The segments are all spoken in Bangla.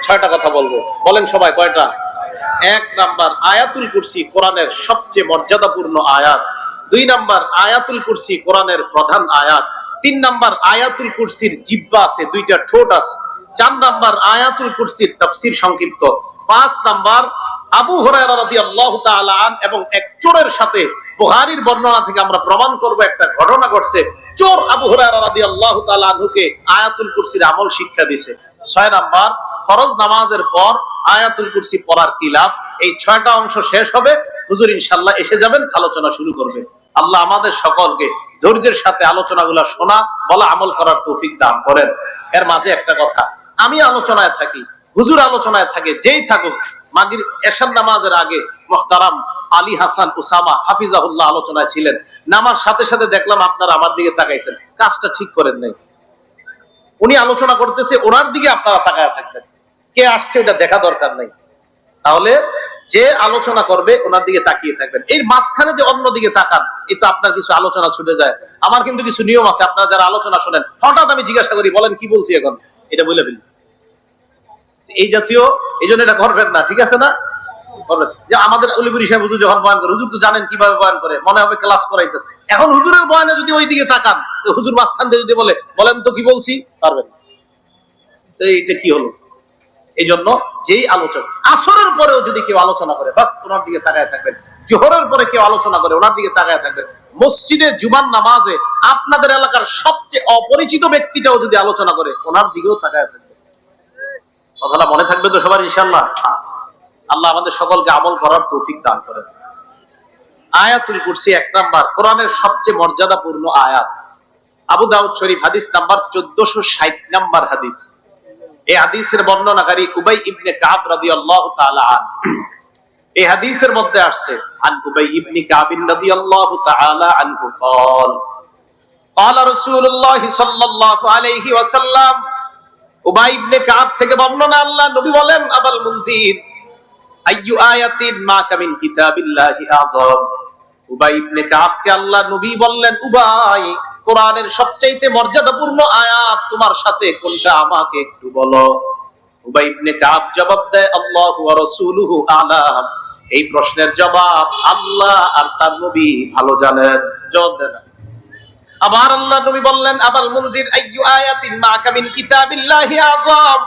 ছয়টা কথা বলবো। বলেন সবাই কয়টা? এক নাম্বার, আয়াতুল কুরসি কোরআনের সবচেয়ে মর্যাদাপূর্ণ আয়াত। দুই নাম্বার, আয়াতুল কুরসি কোরআনের প্রধান আয়াত। তিন নাম্বার, আয়াতুল কুরসির জিহ্বা আছে, দুইটা ঠোঁট আছে। চার নাম্বার, আয়াতুল কুরসির তাফসীর সংক্ষিপ্ত। পাঁচ নাম্বার, আবু হুরায়রা রাদিয়াল্লাহু তাআলা আন এবং এক চোরের সাথে বুখারীর বর্ণনা থেকে আমরা প্রমাণ করব একটা ঘটনা ঘটছে। চোর আবু হুরায়রা রাদিয়াল্লাহু তাআলা আনহুকে আয়াতুল কুরসির আমল শিক্ষা দিয়েছে। ছয় নাম্বার, ফরজ নামাজের পর আয়াতুল কুরসি পড়ার কি লাভ। এই ছয়টা অংশ শেষ হবে, হুজুর ইনশাআল্লাহ এসে যাবেন, আলোচনা শুরু করবে। আল্লাহ আমাদের সকলকে ধৈর্যের সাথে আলোচনাগুলো শোনা, বলা, আমল করার তৌফিক দান করেন। এর মাঝে একটা কথা, আমি আলোচনায় থাকি, হুজুর আলোচনায় থাকে, যেই থাকুক, মাগরিব এশার নামাজের আগে মুহতারাম আলী হাসান উসামা হাফিজাহুল্লাহ আলোচনায় ছিলেন। নামার সাথে সাথে দেখলাম আপনারা আমার দিকে তাকাইছেন, কাজটা ঠিক করেন নাই। উনি আলোচনা করতেছে, ওনার দিকে আপনারা তাকায় থাকবেন, কে আসছে এটা দেখা দরকার নাই। তাহলে যে আলোচনা করবে ওনার দিকে তাকিয়ে থাকবেন। এর মাঝখানে যে অন্য দিকে তাকান, এই তো আপনার কিছু আলোচনা ছুটে যায়। আমার কিন্তু কিছু নিয়ম আছে, আপনারা যারা আলোচনা শোনেন, হঠাৎ আমি জিজ্ঞাসা করি, বলেন কি বলছি এখন, এটা বলে ফেলি। এই জাতীয়, এই জন্য এটা করবেন না, ঠিক আছে না? যে আমাদের অলিপুরি সাহেব হুজুর যখন বয়ান করে, হুজুর তো জানেন কিভাবে বয়ান করে, মনে হবে ক্লাস করাইতেছে। এখন হুজুরের বয়ানে যদি ওই দিকে তাকান, হুজুর মাঝখান দিয়ে যদি বলে, বলেন তো কি বলছি, পারবেন। তো এইটা কি হলো? এই জন্য যেই আলোচক আসরের পরেও যদি কেউ আলোচনা করে, বাস ওনার দিকে তাকায় থাকবেন। জোহরের পরে কেউ আলোচনা করে, ওনার দিকে তাকায় থাকবেন। মসজিদে জুমার নামাজে আপনাদের এলাকার সবচেয়ে অপরিচিত ব্যক্তিটাও যদি আলোচনা করে, ওনার দিকেও তাকায় থাকবেন। কথাটা মনে থাকবে তো সবার ইনশাআল্লাহ? আল্লাহ আমাদের সকলকে আমল করার তৌফিক দান করেন। আয়াতুল কুরসি এক নাম্বার, কোরআনের সবচেয়ে মর্যাদাপূর্ণ আয়াত। আবু দাউদ শরীফ হাদিস নাম্বার 1460 নাম্বার হাদিস। এই হাদিসের বর্ণনাকারী উবাই ইবনে কাব রাদিয়াল্লাহু তাআলা আন। এই হাদিসের মধ্যে আসছে, আন উবাই ইবনে কাব রাদিয়াল্লাহু তাআলা আনহু قال قال رسول الله সাল্লাল্লাহু আলাইহি ওয়াসাল্লাম। উবাই ইবনে কাব থেকে বর্ণনা, আল্লাহ নবী বলেন, আবাল মুনজির, আইয়ু আয়াতিন মা কামিন কিতাবিল্লাহি আযম। উবাই ইবনে কাবকে আল্লাহ নবী বললেন, উবাই, কোরআনের সবচেয়ে মর্যাদাপূর্ণ আয়াত তোমার সাথে কোনটা, আমাকে একটু বলো। উবাই ইবনে কাব জবাব দেয়, আল্লাহু ওয়া রাসূলুহু আ'লাম। এই প্রশ্নের জবাব আল্লাহ আর তার নবী ভালো জানেন। জবাব দেন। আবার আল্লাহ নবী বললেন, আবাল মুনজির, আইয়ু আয়াতিন মা কামিন কিতাবিল্লাহি আযম।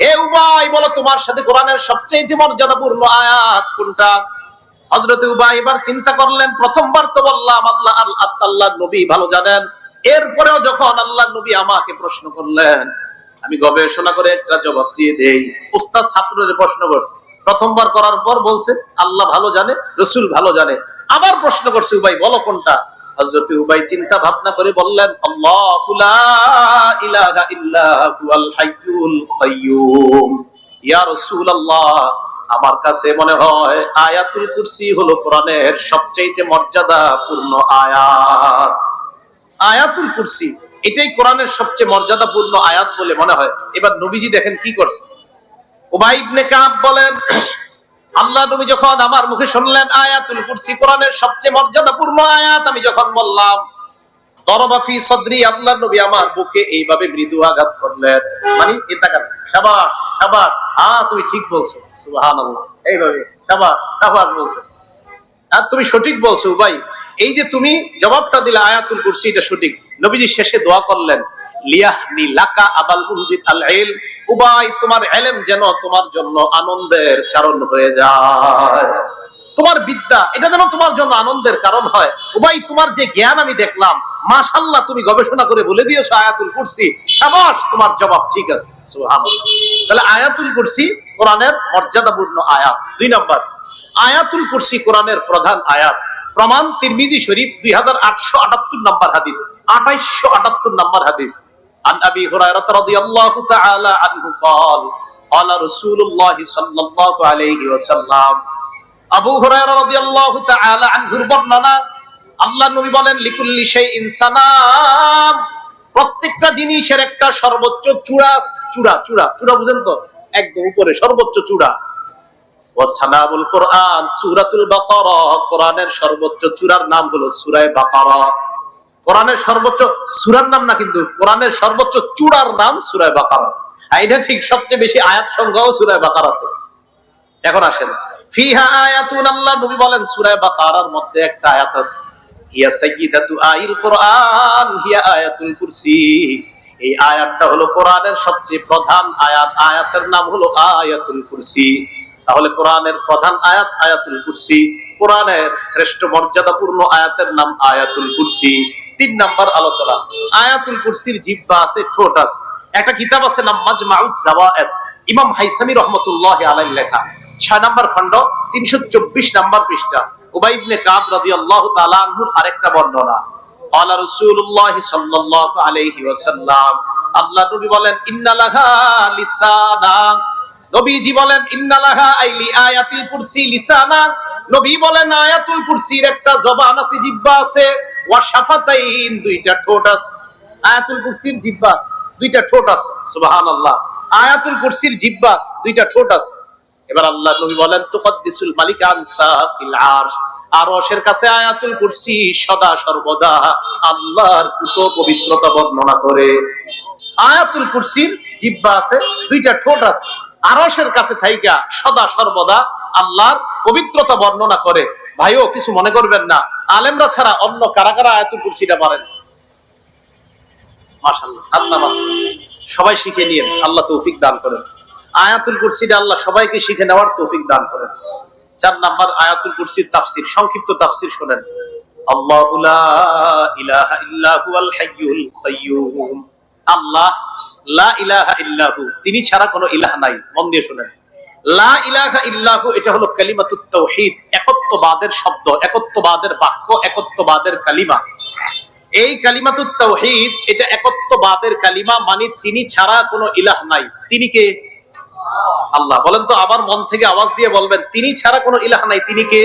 হে উবাই, বলো তোমার সাথে কোরআনের সবচেয়ে মর্যাদাপূর্ণ আয়াত কোনটা। হযরত উবাই এবার চিন্তা করলেন, প্রথমবার তো বললাম আল্লাহ আল্লাহর নবী ভালো জানেন, এরপরেও যখন আল্লাহর নবী আমাকে প্রশ্ন করলেন, আমি গবেষণা করে একটা জবাব দিয়ে দেই। উস্তাদ ছাত্রদের প্রশ্ন করছে, প্রথমবার করার পর বলছে আল্লাহ ভালো জানে, রাসূল ভালো জানে। আবার প্রশ্ন করছে, উবাই বলো কোনটা। হযরত উবাই চিন্তা ভাবনা করে বললেন, আল্লাহু লা ইলাহা ইল্লা হুয়াল হাইয়ুল কাইয়্যুম। ইয়া রাসূলুল্লাহ, আমার কাছে মনে হয় আয়াতুল কুরসি হলো কোরআনের সবচেয়ে মর্যাদাপূর্ণ আয়াত। আয়াতুল কুরসি এটাই কোরআনের সবচেয়ে মর্যাদাপূর্ণ আয়াত বলে মনে হয়। এবার নবীজি দেখেন কি করছে। উবাই ইবনে কাব বলেন, আল্লাহ নবী যখন আমার মুখে শুনলেন আয়াতুল কুরসি কোরআনের সবচেয়ে মর্যাদাপূর্ণ আয়াত, আমি যখন বললাম, দরবা ফি সদরি, আল্লাহ নবী আমার বুকে এইভাবে মৃদু আঘাত করলেন। মানে এটা কেন, শাবাশ শাবাশ, হ্যাঁ তুমি ঠিক বলছো, সুবহানাল্লাহ, এইভাবে শাবাশ শাবাশ বলছে, আর তুমি সঠিক বলছো উবাই। এই যে তুমি জবাবটা দিলে আয়াতুল কুরসি, এটা সঠিক। নবীজি শেষে দোয়া করলেন, লিয়াহনি লাকা আবাল মুনজির আল ইলম। উবাই, তোমার ইলম যেন তোমার জন্য আনন্দের কারণ হয়ে যায়। তোমার বিদ্যা এটা যেন তোমার জন্য আনন্দের কারণ হয়। উবাই, তোমার যে জ্ঞান আমি দেখলাম, মাশাআল্লাহ, তুমি গবেষণা করে বলে দিয়েছো আয়াতুল কুরসি, শাবাশ, তোমার জবাব ঠিক আছে, সুবহানাল্লাহ। তাহলে আয়াতুল কুরসি কোরআনের মর্যাদাপূর্ণ আয়াত। দুই নাম্বার, আয়াতুল কুরসি কোরআনের প্রধান আয়াত। প্রমাণ তিরমিজি শরীফ 2878 নাম্বার হাদিস, 2878 নাম্বার হাদিস। আন আবি হুরায়রা রাদিয়াল্লাহু তাআলা আনহু قال قال رسول الله صلى الله عليه وسلم। আবু হুরায়রা রাদিয়াল্লাহু তাআলা আনহুর বর্ণনা, আল্লাহর নবী বলেন, লিকুল্লি শাইইন সানাম। প্রত্যেকটা জিনিসের একটা সর্বোচ্চ চূড়া, চূড়া চূড়া চূড়া বুঝেন তো, একদম উপরে সর্বোচ্চ চূড়া। ওয়া সানামুল কোরআন সূরাতুল বাকারা, কোরআনের সর্বোচ্চ চূড়ার নাম হলো সূরা বাকারা। কোরআনের সর্বোচ্চ সূরার নাম না, কিন্তু কোরআনের সর্বোচ্চ চূড়ার নাম সূরা বাকারা। এটা ঠিক, সবচেয়ে বেশি আয়াত সংখ্যাও সূরা বাকারাতে। এখন আসেন, ফিহা আয়াতুন, আল্লাহ নবী বলেন সূরা বাকারার মধ্যে একটা আয়াত আছে, হিয়া সাইয়্যিদাতু আইল কুরআন হিয়া আয়াতুল কুরসি। এই আয়াতটা হলো কোরআনের সবচেয়ে প্রধান আয়াত, আয়াতের নাম হলো আয়াতুল কুরসি। তাহলে কোরআনের প্রধান আয়াত আয়াতুল কুরসি, কোরআনের শ্রেষ্ঠ মর্যাদাপূর্ণ আয়াতের নাম আয়াতুল কুরসি। 3 নাম্বার আলোচনা, আয়াতুল কুরসির জিহ্বা আছে, ঠোঁট আছে। একটা কিতাব আছে নাম মাজমাউজ জাওয়ায়েদ, ইমাম হাইসামি রাহমাতুল্লাহি আলাইহি লেখা, 6 নাম্বার খণ্ড, 324 নাম্বার পৃষ্ঠা। উবাই ইবনে কাব রাদিয়াল্লাহু তাআলা আনহুর আরেকটা বর্ণনা, আলা রাসূলুল্লাহ সাল্লাল্লাহু আলাইহি ওয়াসাল্লাম, আল্লাহ নবী বলেন ইন্নালাহা লিসানা, নবীজি বলেন ইন্নালাহা আইলি আয়াতুল কুরসি লিসানা, নবী বলেন আয়াতুল কুরসির একটা জবান আছে, জিহ্বা আছে, ওয়া শাফাতাইন, দুইটা ঠোঁট আছে। আয়াতুল কুরসির জিহ্বা আছে, দুইটা ঠোঁট আছে। সুবহানাল্লাহ, আয়াতুল কুরসির জিহ্বা আছে, দুইটা ঠোঁট আছে। এবার আল্লাহ নবী বলেন তুকাদ্দিসুল মালিক আন সাকিল আরশ, আরশের কাছে আয়াতুল কুরসি সদা সর্বদা আল্লাহর পুত পবিত্রতা বর্ণনা করে। আয়াতুল কুরসির জিহ্বা আছে, দুইটা ঠোঁট আছে, আরশের কাছে থাইকা সদা সর্বদা আল্লাহর পবিত্রতা বর্ণনা করে। ভাইও কিছু মনে করবেন না, আলেমরা ছাড়া অন্য কারা কারা আয়াতুল কুরসিটা পারেন? মাশাআল্লাহ, আল্লাহ সবাই শিখে নিয়েন, আল্লাহ তৌফিক দান করেন। আয়াতুল কুরসিটা আল্লাহ সবাইকে শিখে নেওয়ার তৌফিক দান করেন। 4 নাম্বার আয়াতুল কুরসির তাফসীর, সংক্ষিপ্ত তাফসীর শুনেন। আল্লাহু লা ইলাহা ইল্লা হুয়াল হাইয়ুল কাইয়্যুম, আল্লাহ লা ইলাহা ইল্লাহু, তিনি ছাড়া কোনো ইলাহ নাই। মন দিয়ে শুনেন, লা ইলাহা ইল্লাহু এটা হলো কালিমাতুত তাওহীদ, একত্ববাদের শব্দ, একত্ববাদের বাক্য, একত্ববাদের কালিমা। এই কালিমাতুত তাওহীদ এটা একত্ববাদের কালিমা, মানে তিনি ছাড়া কোনো ইলাহ নাই। তিনি কে? আল্লাহ। বলেন তো, আবার মন থেকে আওয়াজ দিয়ে বলবেন, তিনি ছাড়া কোনো ইলাহ নাই, তিনি কে?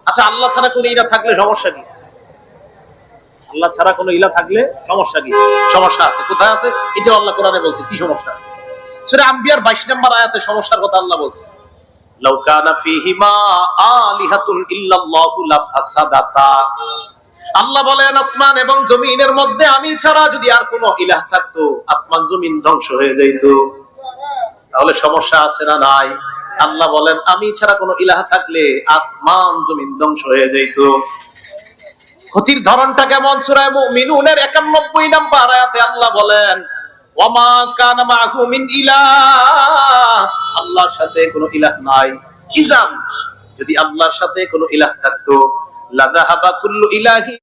আচ্ছা, আল্লাহ ছাড়া কোনো ইলাহ থাকলে সমস্যা কি? আল্লাহ ছাড়া কোনো ইলাহ থাকলে সমস্যা কি? সমস্যা আছে। কোথায় আছে? এটা আল্লাহ কোরআনে বলছে। কি সমস্যা? সূরা আম্বিয়ার 22 নম্বর আয়াতে সমস্যার কথা আল্লাহ বলছে, লাউ কানা ফীহিমা আলিহাতুন ইল্লাল্লাহু লাফাসাদাতা। আল্লাহ বলেন আসমান এবং জমিনের মধ্যে আমি ছাড়া যদি আর কোনো ইলাহ থাকতো, আসমান জমিন ধ্বংস হয়ে যেত। তাহলে সমস্যা আছে না নাই? আল্লাহ বলেন আমি ছাড়া কোনো ইলাহ থাকলে আসমান জমিন ধ্বংস হয়ে যেত। ক্ষতির ধরনটা কেমন? সূরা মুমিনুনের 91 নম্বর আয়াতে আল্লাহ বলেন ওয়ামা কানা মাহু মিন ইলাহ, আল্লাহর সাথে কোনো ইলাহ নাই। ইজাম, যদি আল্লাহর সাথে কোনো ইলাহ থাকতো, লাযাহাবা কুল্লু ইলাহি